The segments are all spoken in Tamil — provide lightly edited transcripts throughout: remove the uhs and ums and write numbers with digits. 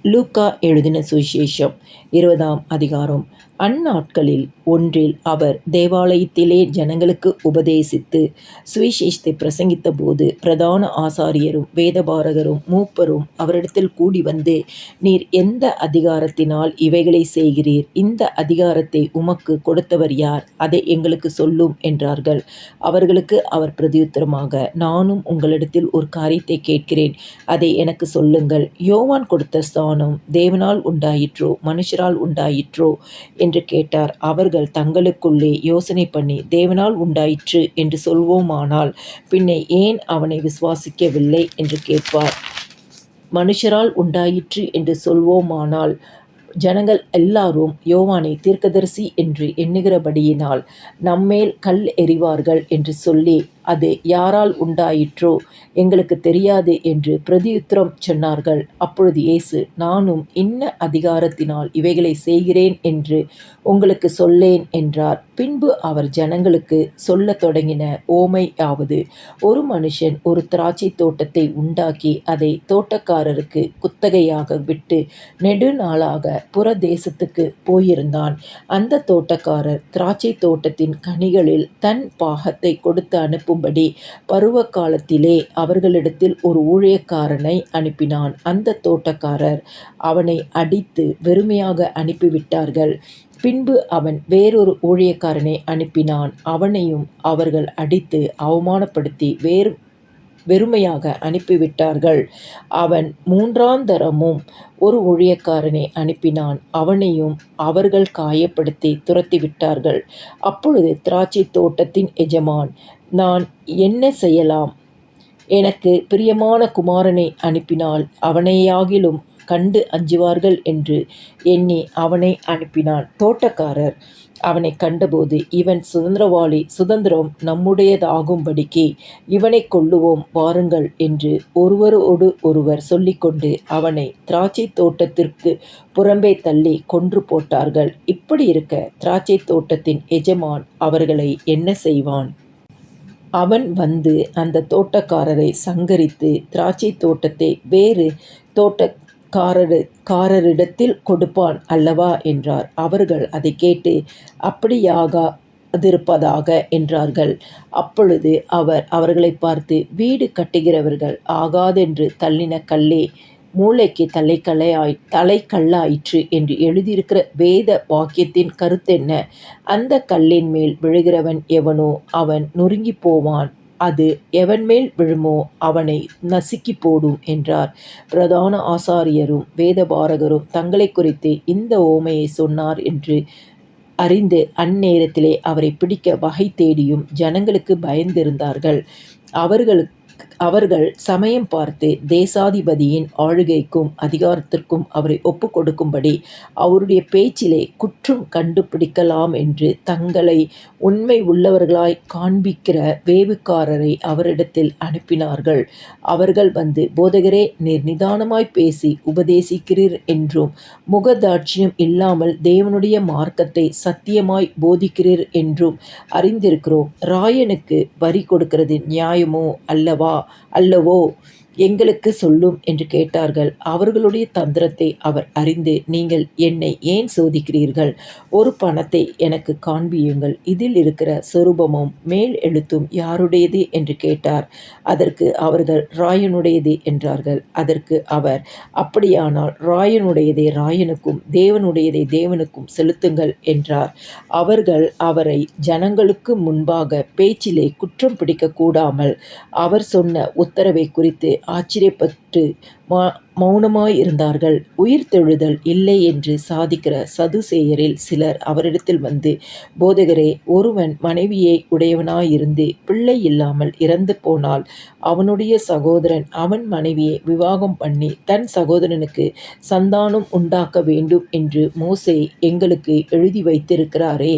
லூக்கா எழுதின சுவிசேஷம் 20ஆம் அதிகாரம். அந்நாட்களில் ஒன்றில் அவர் தேவாலயத்திலே ஜனங்களுக்கு உபதேசித்து சுவிசேஷத்தை பிரசங்கித்த போது, பிரதான ஆசாரியரும் வேதபாரகரும் மூப்பரும் அவரிடத்தில் கூடி வந்து, நீர் எந்த அதிகாரத்தினால் இவைகளை செய்கிறீர்? இந்த அதிகாரத்தை உமக்கு கொடுத்தவர் யார்? அதை எங்களுக்கு சொல்லும் என்றார்கள். அவர்களுக்கு அவர் பிரதியுத்தரமாக, நானும் உங்களிடத்தில் ஒரு காரியத்தை கேட்கிறேன், அதை எனக்கு சொல்லுங்கள். யோவான் கொடுத்த ஸ்தானம் தேவனால் உண்டாயிற்றோ மனுஷரால் உண்டாயிற்றோ என்று கேட்டார். அவர்கள் தங்களுக்குள்ளே யோசனை பண்ணி, தேவனால் உண்டாயிற்று என்று சொல்வோமானால் பின்னே ஏன் அவனை விசுவாசிக்கவில்லை என்று கேட்பார். மனுஷரால் உண்டாயிற்று என்று சொல்வோமானால் ஜனங்கள் எல்லாரும் யோவானை தீர்க்கதரிசி என்று எண்ணுகிறபடியினால் நம்மேல் கல் எறிவார்கள் என்று சொல்லி, அது யாரால் உண்டாயிற்றோ எங்களுக்கு தெரியாது என்று பிரதியுத்தரம் சொன்னார்கள். அப்பொழுது இயேசு, நானும் இன்ன அதிகாரத்தினால் இவைகளை செய்கிறேன் என்று உங்களுக்கு சொல்லேன் என்றார். பின்பு அவர் ஜனங்களுக்கு சொல்லத் தொடங்கின ஓமையாவது, ஒரு மனுஷன் ஒரு திராட்சை தோட்டத்தை உண்டாக்கி அதை தோட்டக்காரருக்கு குத்தகையாக விட்டு நெடுநாளாக புற தேசத்துக்கு போயிருந்தான். அந்த தோட்டக்காரர் திராட்சை தோட்டத்தின் கனிகளில் தன் பாகத்தை கொடுத்து அனுப்பும்படி பருவ காலத்திலே அவர்களிடத்தில் ஒரு ஊழியக்காரனை அனுப்பினான். அந்த தோட்டக்காரர் அவனை அடித்து வெறுமையாக அனுப்பிவிட்டார்கள். பின்பு அவன் வேறொரு ஊழியக்காரனை அனுப்பினான். அவனையும் அவர்கள் அடித்து அவமானப்படுத்தி வெறுமையாக அனுப்பிவிட்டார்கள். அவன் மூன்றாந்தரமும் ஒரு ஊழியக்காரனை அனுப்பினான். அவனையும் அவர்கள் காயப்படுத்தி துரத்திவிட்டார்கள். அப்பொழுது திராட்சை தோட்டத்தின் எஜமான், நான் என்ன செய்யலாம்? எனக்கு பிரியமான குமாரனை அனுப்பினால் அவனையாகிலும் கண்டு அஞ்சுவார்கள் என்று எண்ணி அவனை அனுப்பினான். தோட்டக்காரர் அவனை கண்டபோது, இவன் சுதந்திரவாளி, சுதந்திரம் நம்முடையதாகும்படிக்கு இவனை கொல்லுவோம் வாருங்கள் என்று ஒருவரோடு ஒருவர் சொல்லிக்கொண்டு அவனை திராட்சை தோட்டத்திற்கு புறம்பே தள்ளி கொன்று போட்டார்கள். இப்படி இருக்க திராட்சை தோட்டத்தின் எஜமான் அவர்களை என்ன செய்வான்? அவன் வந்து அந்த தோட்டக்காரரை சங்கரித்து திராட்சை தோட்டத்தை வேறு தோட்டக்காரரிடத்தில் கொடுப்பான் அல்லவா என்றார். அவர்கள் அதை கேட்டு, அப்படியாகாதிருப்பதாக என்றார்கள். அப்பொழுது அவர் அவர்களை பார்த்து, வீடு கட்டுகிறவர்கள் ஆகாதென்று தள்ளின கல்லே மூலைக்கு தலைக்கல்லாயிற்று என்று எழுதியிருக்கிற வேத வாக்கியத்தின் கருத்தென்ன? அந்த கல்லின் மேல் விழுகிறவன் எவனோ அவன் நொறுங்கி போவான், அது எவன்மேல் விழுமோ அவனை நசுக்கி போடும் என்றார். பிரதான ஆசாரியரும் வேதபாரகரும் தங்களை குறித்து இந்த ஓமையை சொன்னார் என்று அறிந்து அந்நேரத்திலே அவரை பிடிக்க வகை தேடியும் ஜனங்களுக்கு பயந்திருந்தார்கள். அவர்கள் சமயம் பார்த்து தேசாதிபதியின் ஆளுகைக்கும் அதிகாரத்திற்கும் அவரை ஒப்பு கொடுக்கும்படி அவருடைய பேச்சிலே குற்றம் கண்டுபிடிக்கலாம் என்று தங்களை உண்மை உள்ளவர்களாய் காண்பிக்கிற வேவுக்காரரை அவரிடத்தில் அனுப்பினார்கள். அவர்கள் வந்து, போதகரே, நீர் நிதானமாய் பேசி உபதேசிக்கிறீர் என்றும் முகதாட்சியம் இல்லாமல் தேவனுடைய மார்க்கத்தை சத்தியமாய் போதிக்கிறீர் என்றும் அறிந்திருக்கிறோம். ராயனுக்கு வரி கொடுக்கிறது நியாயமோ அல்லவோ எங்களுக்கு சொல்லும் என்று கேட்டார்கள். அவர்களுடைய தந்திரத்தை அவர் அறிந்து, நீங்கள் என்னை ஏன் சோதிக்கிறீர்கள்? ஒரு பணத்தை எனக்கு காண்பியுங்கள், இதில் இருக்கிற சொரூபமும் மேல் எழுத்தும் யாருடையது என்று கேட்டார். அதற்கு அவர்கள், ராயனுடையது என்றார்கள். அதற்கு அவர், அப்படியானால் ராயனுடையதை ராயனுக்கும் தேவனுடையதை தேவனுக்கும் செலுத்துங்கள் என்றார். அவர்கள் அவரை ஜனங்களுக்கு முன்பாக பேச்சிலே குற்றம் பிடிக்க கூடாமல் அவர் சொன்ன உத்தரவை குறித்து ஆச்சரியப்பட்டு மௌனமாயிருந்தார்கள். உயிர்த்தெழுதல் இல்லை என்று சாதிக்கிற சதுசேயரில் சிலர் அவரிடத்தில் வந்து, போதகரே, ஒருவன் மனைவியை உடையவனாயிருந்து பிள்ளை இல்லாமல் இறந்து போனால் அவனுடைய சகோதரன் அவன் மனைவியை விவாகம் பண்ணி தன் சகோதரனுக்கு சந்தானம் உண்டாக்க வேண்டும் என்று மோசே எங்களுக்கு எழுதி வைத்திருக்கிறாரே.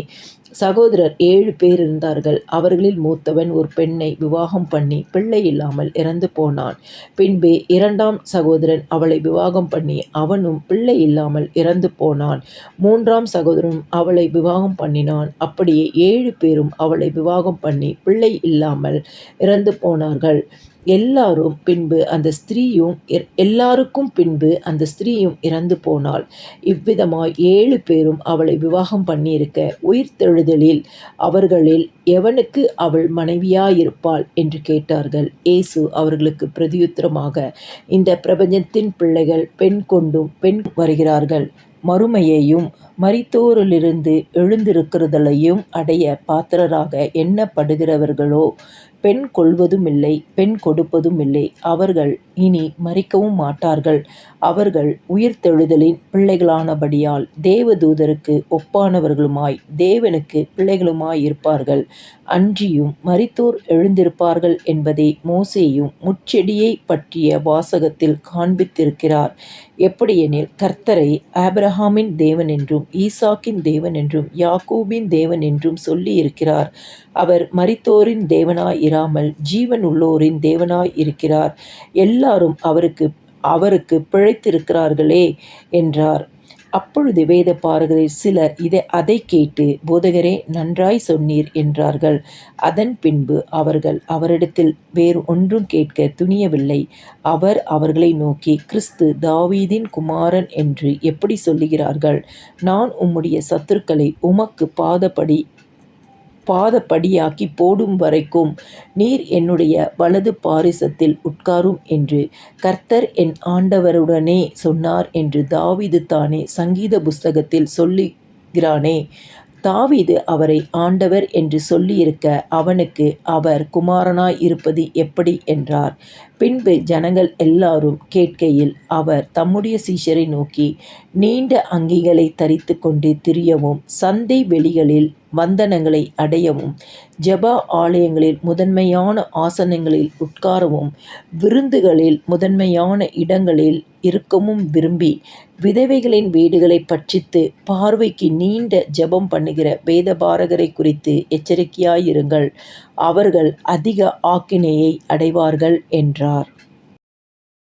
சகோதரர் 7 பேர் இருந்தார்கள். அவர்களில் மூத்தவன் ஒரு பெண்ணை விவாகம் பண்ணி பிள்ளை இல்லாமல் இறந்து போனான். பின்பு 2ஆம் சகோதரன் அவளை விவாகம் பண்ணி அவனும் பிள்ளை இல்லாமல் இறந்து போனான். 3ஆம் சகோதரனும் அவளை விவாகம் பண்ணினான். அப்படியே 7 பேரும் அவளை விவாகம் பண்ணி பிள்ளை இல்லாமல் இறந்து போனார்கள். எல்லாருக்கும் பின்பு அந்த ஸ்திரீயும் இறந்து போனாள். இவ்விதமாய் 7 பேரும் அவளை விவாகம் பண்ணியிருக்க, உயிர்த்தெழுதலில் அவர்களில் எவனுக்கு அவள் மனைவியாயிருப்பாள் என்று கேட்டார்கள். இயேசு அவர்களுக்கு பிரதியுத்தரமாக, இந்த பிரபஞ்சத்தின் பிள்ளைகள் பெண் கொண்டும் பெண் வருகிறார்கள். மறுமையையும் மரித்தோரிலிருந்து எழுந்திருக்கிறதலையும் அடைய பாத்திரராக எண்ணப்படுகிறவர்களோ பெண் கொள்வதுமில்லை, பெண் கொடுப்பதுமில்லை. அவர்கள் இனி மரிக்கவும் மாட்டார்கள். அவர்கள் உயிர்த்தெழுதலின் பிள்ளைகளானபடியால் தேவதூதருக்கு ஒப்பானவர்களுமாய் தேவனுக்கு பிள்ளைகளுமாயிருப்பார்கள். அன்றியும் மரித்தோர் எழுந்திருப்பார்கள் என்பதை மோசேயும் முட்செடியைப் பற்றிய வாசகத்தில் காண்பித்திருக்கிறார். எப்படியெனில், கர்த்தரை ஆபிரகாமின் தேவன் என்றும் ஈசாக்கின் தேவன் என்றும் யாக்கோபின் தேவன் என்றும் சொல்லியிருக்கிறார். அவர் மரித்தோரின் தேவனாய் இராமல் ஜீவன் உள்ளோரின் தேவனாய் இருக்கிறார். எல்லாரும் அவருக்கு பிழைத்திருக்கிறார்களே என்றார். அப்பொழுது வேதபாரகரில் சிலர் அதைக் கேட்டு, போதகரே, நன்றாய் சொன்னீர் என்றார்கள். அதன் பின்பு அவர்கள் அவரிடத்தில் வேறு ஒன்றும் கேட்க துணியவில்லை. அவர் அவர்களை நோக்கி, கிறிஸ்து தாவீதின் குமாரன் என்று எப்படி சொல்லுகிறார்கள்? நான் உம்முடைய சத்துருக்களை உமக்கு பாதபடியாக்கி போடும் வரைக்கும் நீர் என்னுடைய வலது பாரிசத்தில் உட்காரும் என்று கர்த்தர் என் ஆண்டவருடனே சொன்னார் என்று தாவீது தானே சங்கீத புஸ்தகத்தில் சொல்லுகிறானே. தாவீது அவரை ஆண்டவர் என்று சொல்லியிருக்க அவனுக்கு அவர் குமாரனாய் இருப்பது எப்படி என்றார். பின்பு ஜனங்கள் எல்லாரும் கேட்கையில் அவர் தம்முடைய சீஷரை நோக்கி, நீண்ட அங்கிகளை தரித்து கொண்டு திரியவும், சந்தை வெளிகளில் வந்தனங்களை அடையவும், ஜெப ஆலயங்களில் முதன்மையான ஆசனங்களில் உட்காரவும், விருந்துகளில் முதன்மையான இடங்களில் இருக்கவும் விரும்பி, விதவைகளின் வீடுகளை பட்சித்து பார்வைக்கு நீண்ட ஜெபம் பண்ணுகிற வேதபாரகரை குறித்து எச்சரிக்கையாயிருங்கள். அவர்கள் அதிக ஆக்கினையை அடைவார்கள் என்றார்.